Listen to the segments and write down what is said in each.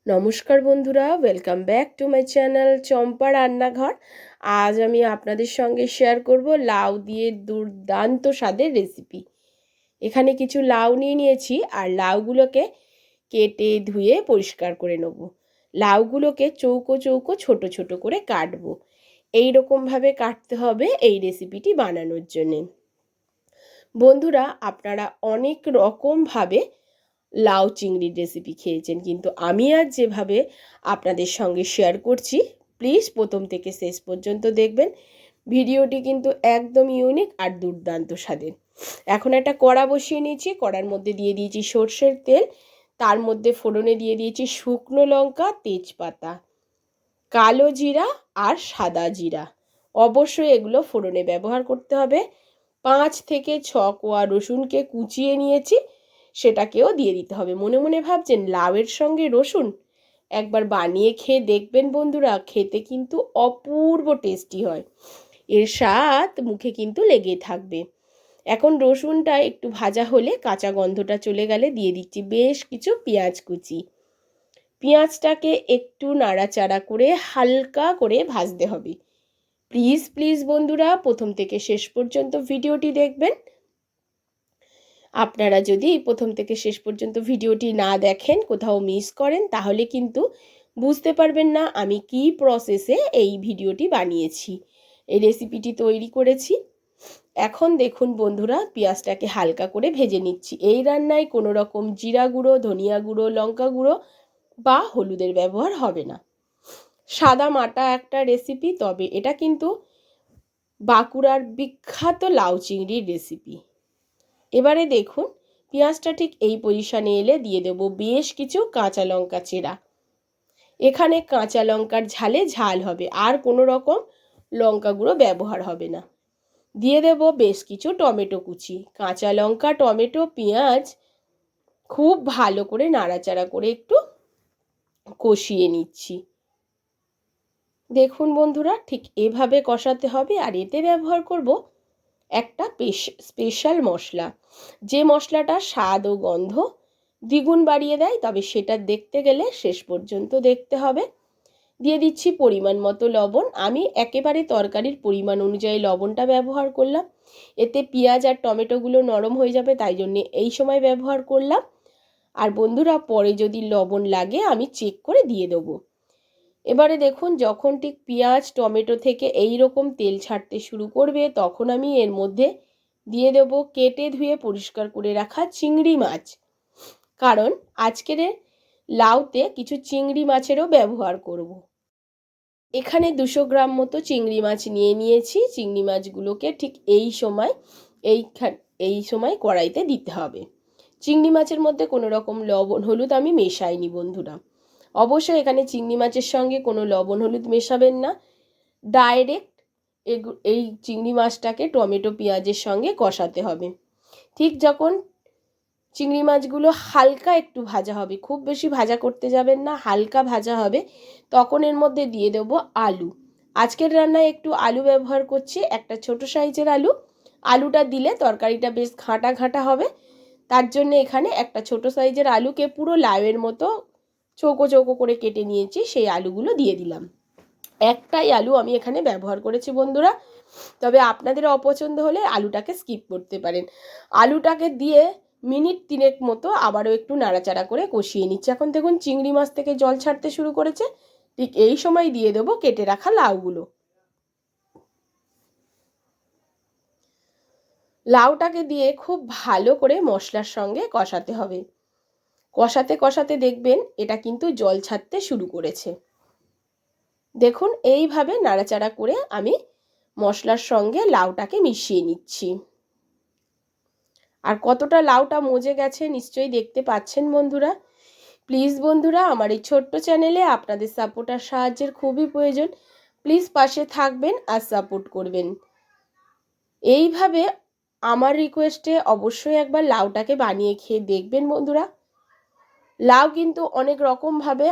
নমস্কার বন্ধুরা, welcome back to my channel Champa রান্নাঘর। আজ আমি আপনাদের সঙ্গে শেয়ার করব লাউ দিয়ে দুর্দান্ত স্বাদের রেসিপি। এখানে কিছু লাউ নিয়ে নিয়েছি আর লাউগুলোকে কেটে ধুয়ে পরিষ্কার করে নেব। লাউগুলোকে চৌকো চৌকো ছোট ছোট করে কাটবো। এই রকমভাবে কাটতে হবে এই রেসিপিটি বানানোর জন্যে। বন্ধুরা, আপনারা অনেক রকমভাবে লাউ চিংড়ির রেসিপি খেয়েছেন, কিন্তু আমি আজ যেভাবে আপনাদের সঙ্গে শেয়ার করছি, প্লিজ প্রথম থেকে শেষ পর্যন্ত দেখবেন। ভিডিওটি কিন্তু একদম ইউনিক আর দুর্দান্ত স্বাদের। এখন একটা কড়া বসিয়ে নিয়েছি, কড়ার মধ্যে দিয়ে দিয়েছি সর্ষের তেল, তার মধ্যে ফোড়নে দিয়ে দিয়েছি শুকনো লঙ্কা, তেজপাতা, কালো জিরা আর সাদা জিরা। অবশ্যই এগুলো ফোড়নে ব্যবহার করতে হবে। 5 থেকে 6 কোয়া রসুনকে কুচিয়ে নিয়েছি, সেটাকেও দিয়ে দিতে হবে। মনে মনে ভাবছেন লাউয়ের সঙ্গে রসুন? একবার বানিয়ে খেয়ে দেখবেন বন্ধুরা, খেতে কিন্তু অপূর্ব টেস্টি হয়। এর স্বাদ মুখে কিন্তু লেগে থাকবে। এখন রসুনটা একটু ভাজা হলে, কাঁচা গন্ধটা চলে গেলে দিয়ে দিচ্ছি বেশ কিছু পেঁয়াজ কুচি। পেঁয়াজটাকে একটু নাড়াচাড়া করে হালকা করে ভাজতে হবে। প্লিজ প্লিজ বন্ধুরা, প্রথম থেকে শেষ পর্যন্ত ভিডিওটি দেখবেন। আপনারা যদি প্রথম থেকে শেষ পর্যন্ত ভিডিওটি না দেখেন, কোথাও মিস করেন, তাহলে কিন্তু বুঝতে পারবেন না আমি কি প্রসেসে এই ভিডিওটি বানিয়েছি, এই রেসিপিটি তৈরি করেছি। এখন দেখুন বন্ধুরা, পেঁয়াজটাকে হালকা করে ভেজে নিচ্ছি। এই রান্নায় কোনো রকম জিরা গুঁড়ো, ধনিয়া গুঁড়ো, লঙ্কা গুঁড়ো বা হলুদের ব্যবহার হবে না। সাদা মাটা একটা রেসিপি, তবে এটা কিন্তু বাঁকুড়ার বিখ্যাত লাউ চিংড়ির রেসিপি। এবারে দেখুন, পেঁয়াজটা ঠিক এই পজিশনে এলে দিয়ে দেব বেশ কিছু কাঁচা লঙ্কা চেরা। এখানে কাঁচা লঙ্কার ঝালে ঝাল হবে, আর কোনো রকম লঙ্কা গুঁড়ো ব্যবহার হবে না। দিয়ে দেব বেশ কিছু টমেটো কুচি। কাঁচা লঙ্কা, টমেটো, পেঁয়াজ খুব ভালো করে নাড়াচাড়া করে একটু কষিয়ে নিচ্ছি। দেখুন বন্ধুরা, ঠিক এভাবে কষাতে হবে। আর এতে ব্যবহার করব একটা স্পেশাল মশলা, যে মশলাটা স্বাদ ও গন্ধ দ্বিগুণ বাড়িয়ে দেয়, তবে সেটা দেখতে গেলে শেষ পর্যন্ত দেখতে হবে। দিয়ে দিচ্ছি পরিমাণ মতো লবণ। আমি একেবারে তরকারির পরিমাণ অনুযায়ী লবণটা ব্যবহার করলাম। এতে পেঁয়াজ আর টমেটোগুলো নরম হয়ে যাবে, তাই জন্যে এই সময় ব্যবহার করলাম। আর বন্ধুরা, পরে যদি লবণ লাগে আমি চেক করে দিয়ে দেবো। এবারে দেখুন, যখন ঠিক পেঁয়াজ টমেটো থেকে এই রকম তেল ছাড়তে শুরু করবে, তখন আমি এর মধ্যে দিয়ে দেব কেটে ধুয়ে পরিষ্কার করে রাখা চিংড়ি মাছ। কারণ আজকের লাউতে কিছু চিংড়ি মাছেরও ব্যবহার করব। এখানে 200 গ্রাম মতো চিংড়ি মাছ নিয়ে নিয়েছি। চিংড়ি মাছগুলোকে ঠিক এই সময় কড়াইতে দিতে হবে। চিংড়ি মাছের মধ্যে কোনো রকম লবণ হলুদ আমি মেশাইনি বন্ধুরা। অবশ্যই এখানে চিংড়ি মাছের সঙ্গে কোনো লবণ হলুদ মেশাবেন না। ডাইরেক্ট এই চিংড়ি মাছটাকে টমেটো পেঁয়াজের সঙ্গে কষাতে হবে। ঠিক যখন চিংড়ি মাছগুলো হালকা একটু ভাজা হবে, খুব বেশি ভাজা করতে যাবেন না, হালকা ভাজা হবে, তখন এর মধ্যে দিয়ে দেব আলু। আজকের রান্নায় একটু আলু ব্যবহার করছি, একটা ছোট সাইজের আলু। আলুটা দিলে তরকারিটা বেশ ঘাঁটা ঘাঁটা হবে, তার জন্য এখানে একটা ছোট সাইজের আলুকে পুরো লাউয়ের মতো চৌকো চৌকো করে কেটে নিয়েছি, সেই আলুগুলো দিয়ে দিলাম। একটাই আলু আমি এখানে ব্যবহার করেছি বন্ধুরা, তবে আপনাদের অপছন্দ হলে আলুটাকে স্কিপ করতে পারেন। আলুটাকে দিয়ে মিনিট 3 মতো আবারও একটু নাড়াচাড়া করে কষিয়ে নিচ্ছি। এখন দেখুন চিংড়ি মাছ থেকে জল ছাড়তে শুরু করেছে। ঠিক এই সময় দিয়ে দেবো কেটে রাখা লাউগুলো। লাউটাকে দিয়ে খুব ভালো করে মশলার সঙ্গে কষাতে হবে। কষাতে কষাতে দেখবেন এটা কিন্তু জল ছাড়তে শুরু করেছে। দেখুন এইভাবে নাড়াচাড়া করে আমি মশলার সঙ্গে লাউটাকে মিশিয়ে নিচ্ছি। আর কতটা লাউটা মজে গেছে নিশ্চয়ই দেখতে পাচ্ছেন বন্ধুরা। প্লিজ বন্ধুরা, আমার এই ছোট্ট চ্যানেলে আপনাদের সাপোর্ট আর সাহায্যের খুবই প্রয়োজন। প্লিজ পাশে থাকবেন আর সাপোর্ট করবেন। এইভাবে আমার রিকোয়েস্টে অবশ্যই একবার লাউটাকে বানিয়ে খেয়ে দেখবেন বন্ধুরা। লাউ কিন্তু অনেক রকমভাবে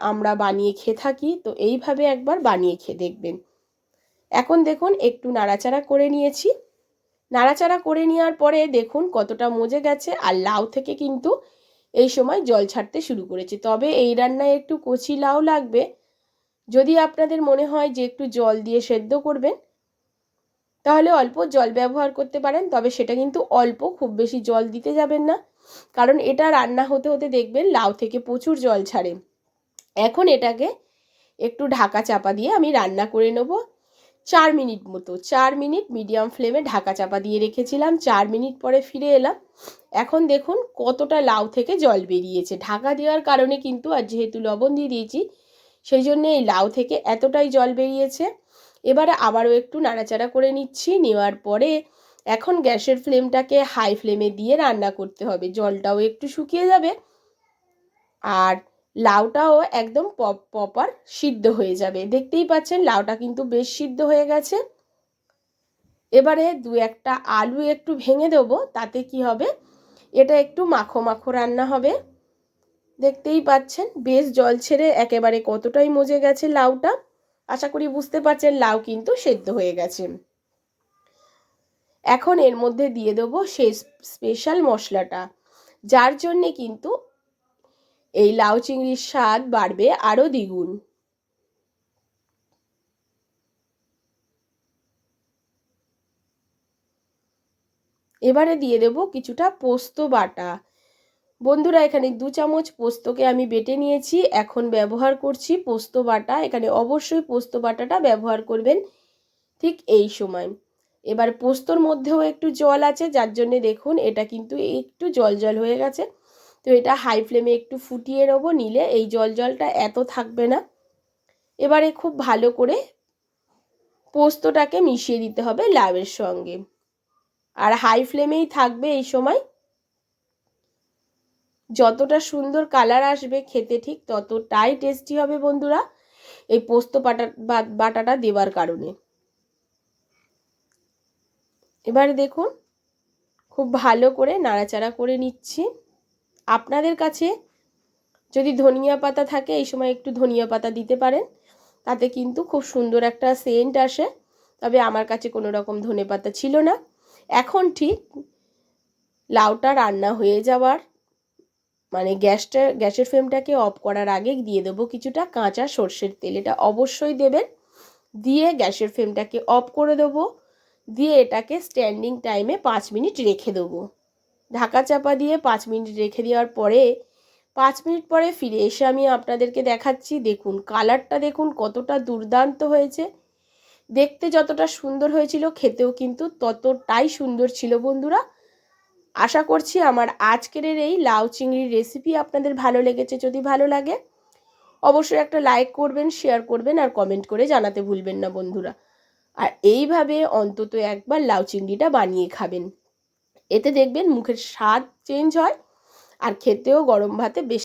আমরা বানিয়ে খেয়ে থাকি, তো এইভাবে একবার বানিয়ে খেয়ে দেখবেন। এখন দেখুন একটু নাড়াচাড়া করে নিয়েছি। নাড়াচাড়া করে নেওয়ার পরে দেখুন কতটা মজে গেছে, আর লাউ থেকে কিন্তু এই সময় জল ছাড়তে শুরু করেছে। তবে এই রান্নায় একটু কচি লাউ লাগবে। যদি আপনাদের মনে হয় যে একটু জল দিয়ে সেদ্ধ করবেন, তাহলে অল্প জল ব্যবহার করতে পারেন। তবে সেটা কিন্তু অল্প, খুব বেশি জল দিতে যাবেন না, কারণ এটা রান্না হতে হতে দেখবেন লাউ থেকে প্রচুর জল ছাড়ে। এখন এটাকে একটু ঢাকা চাপা দিয়ে আমি রান্না করে নেব 4 মিনিট মতো। 4 মিনিট মিডিয়াম ফ্লেমে ঢাকা চাপা দিয়ে রেখেছিলাম। 4 মিনিট পরে ফিরে এলাম। এখন দেখুন কতটা লাউ থেকে জল বেরিয়েছে। ঢাকা দেওয়ার কারণে কিন্তু, আর যেহেতু লবণ দিয়ে দিয়েছি, সেই জন্য এই লাউ থেকে এতটাই জল বেরিয়েছে। এবারে আবারও একটু নাড়াচাড়া করে নিচ্ছি। নেওয়ার পরে এখন গ্যাসের ফ্লেমটাকে হাই ফ্লেমে দিয়ে রান্না করতে হবে। জলটাও একটু শুকিয়ে যাবে আর লাউটাও একদম প্রপার সিদ্ধ হয়ে যাবে। দেখতেই পাচ্ছেন লাউটা কিন্তু বেশ সিদ্ধ হয়ে গেছে। এবারে 2-1টা আলু একটু ভেঙে দেবো, তাতে কি হবে, এটা একটু মাখো মাখো রান্না হবে। দেখতেই পাচ্ছেন বেশ জল ছেড়ে একেবারে কতটাই মজে গেছে লাউটা। আশা করি বুঝতে পারছেন লাউ কিন্তু সেদ্ধ হয়ে গেছে। এখন এর মধ্যে দিয়ে দেবো সেই স্পেশাল মশলাটা, যার জন্যে কিন্তু এই লাউ চিংড়ির স্বাদ বাড়বে আরও দ্বিগুণ। এবারে দিয়ে দেব কিছুটা পোস্ত বাটা। বন্ধুরা, এখানে 2 চামচ পোস্তকে আমি বেটে নিয়েছি। এখন ব্যবহার করছি পোস্ত বাটা। এখানে অবশ্যই পোস্ত বাটাটা ব্যবহার করবেন ঠিক এই সময়। এবার পোস্তর মধ্যেও একটু জল আছে, যার জন্য দেখুন এটা কিন্তু একটু জল জল হয়ে গেছে। তো এটা হাই ফ্লেমে একটু ফুটিয়ে নেবো, নিলে এই জলটা এত থাকবে না। এবারে খুব ভালো করে পোস্তটাকে মিশিয়ে দিতে হবে লাউয়ের সঙ্গে, আর হাই ফ্লেমেই থাকবে এই সময়। যতটা সুন্দর কালার আসবে খেতে ঠিক ততটাই টেস্টি হবে বন্ধুরা, এই পোস্ত বাটাটা দেওয়ার কারণে। এবারে দেখুন খুব ভালো করে নাড়াচাড়া করে নিচ্ছি। আপনাদের কাছে যদি ধনিয়া পাতা থাকে এই সময় একটু ধনিয়া পাতা দিতে পারেন, তাতে কিন্তু খুব সুন্দর একটা সেন্ট আসে। তবে আমার কাছে কোনো রকম ধনেপাতা ছিল না। এখন ঠিক লাউটা রান্না হয়ে যাওয়ার মানে গ্যাসের ফ্লেমটাকে অফ করার আগে দিয়ে দেবো কিছুটা কাঁচা সর্ষের তেল। এটা অবশ্যই দেবেন। দিয়ে গ্যাসের ফ্লেমটাকে অফ করে দেবো। দিয়ে এটাকে স্ট্যান্ডিং টাইমে 5 মিনিট রেখে দেবো। ঢাকা চাপা দিয়ে 5 মিনিট রেখে দেওয়ার পরে 5 মিনিট পরে ফিরে এসে আমি আপনাদেরকে দেখাচ্ছি। দেখুন কালারটা দেখুন কতটা দুর্দান্ত হয়েছে। দেখতে যতটা সুন্দর হয়েছিল খেতেও কিন্তু ততটাই সুন্দর ছিল বন্ধুরা। আশা করছি আমার আজকের এই লাউ চিংড়ির রেসিপি আপনাদের ভালো লেগেছে। যদি ভালো লাগে অবশ্যই একটা লাইক করবেন, শেয়ার করবেন আর কমেন্ট করে জানাতে ভুলবেন না বন্ধুরা। আর এইভাবে অন্তত একবার লাউ চিংড়িটা বানিয়ে খাবেন। এতে দেখবেন মুখের স্বাদ চেঞ্জ হয় আর খেতেও গরম ভাতে বেশ